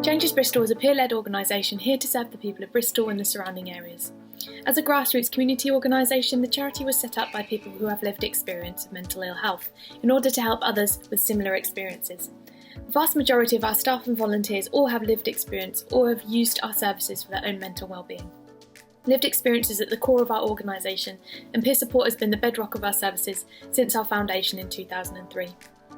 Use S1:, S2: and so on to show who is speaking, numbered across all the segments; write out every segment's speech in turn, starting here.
S1: Changes Bristol is a peer-led organisation here to serve the people of Bristol and the surrounding areas. As a grassroots community organisation, the charity was set up by people who have lived experience of mental ill health in order to help others with similar experiences. The vast majority of our staff and volunteers all have lived experience or have used our services for their own mental well-being. Lived experience is at the core of our organisation, and peer support has been the bedrock of our services since our foundation in 2003.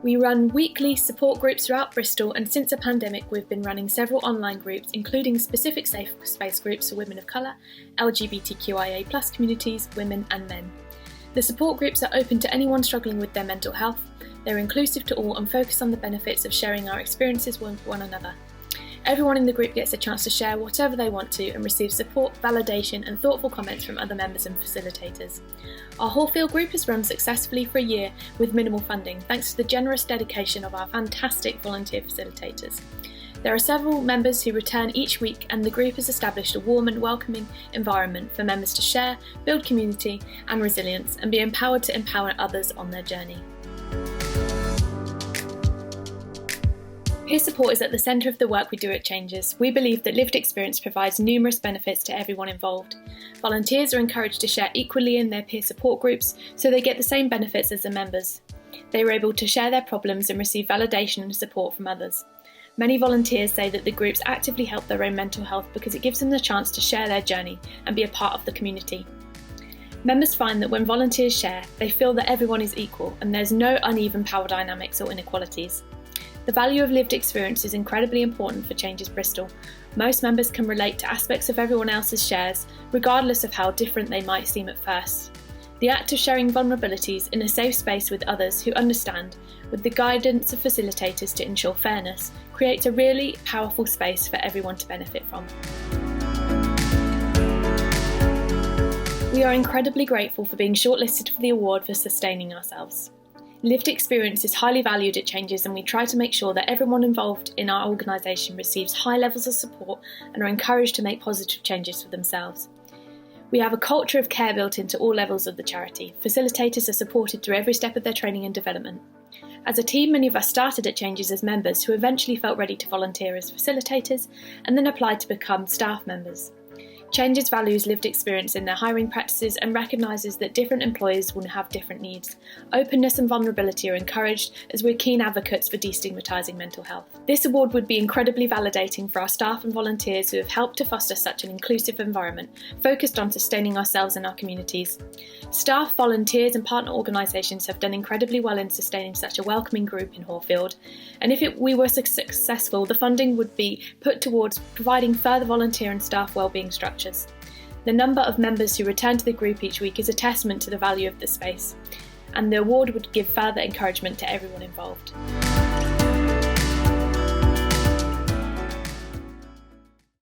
S1: We run weekly support groups throughout Bristol, and since the pandemic we've been running several online groups, including specific safe space groups for women of colour, LGBTQIA+ communities, women and men. The support groups are open to anyone struggling with their mental health. They're inclusive to all and focus on the benefits of sharing our experiences with one another. Everyone in the group gets a chance to share whatever they want to and receive support, validation and thoughtful comments from other members and facilitators. Our Hallfield group has run successfully for a year with minimal funding, thanks to the generous dedication of our fantastic volunteer facilitators. There are several members who return each week, and the group has established a warm and welcoming environment for members to share, build community and resilience, and be empowered to empower others on their journey. Peer support is at the centre of the work we do at Changes. We believe that lived experience provides numerous benefits to everyone involved. Volunteers are encouraged to share equally in their peer support groups, so they get the same benefits as the members. They are able to share their problems and receive validation and support from others. Many volunteers say that the groups actively help their own mental health because it gives them the chance to share their journey and be a part of the community. Members find that when volunteers share, they feel that everyone is equal and there's no uneven power dynamics or inequalities. The value of lived experience is incredibly important for Changes Bristol. Most members can relate to aspects of everyone else's shares, regardless of how different they might seem at first. The act of sharing vulnerabilities in a safe space with others who understand, with the guidance of facilitators to ensure fairness, creates a really powerful space for everyone to benefit from. We are incredibly grateful for being shortlisted for the award for sustaining ourselves. Lived experience is highly valued at Changes, and we try to make sure that everyone involved in our organisation receives high levels of support and are encouraged to make positive changes for themselves. We have a culture of care built into all levels of the charity. Facilitators are supported through every step of their training and development. As a team, many of us started at Changes as members who eventually felt ready to volunteer as facilitators and then applied to become staff members. Changes values lived experience in their hiring practices and recognises that different employees will have different needs. Openness and vulnerability are encouraged, as we're keen advocates for destigmatising mental health. This award would be incredibly validating for our staff and volunteers who have helped to foster such an inclusive environment, focused on sustaining ourselves and our communities. Staff, volunteers and partner organisations have done incredibly well in sustaining such a welcoming group in Hallfield, and if we were successful, the funding would be put towards providing further volunteer and staff wellbeing structures. The number of members who return to the group each week is a testament to the value of the space, and the award would give further encouragement to everyone involved.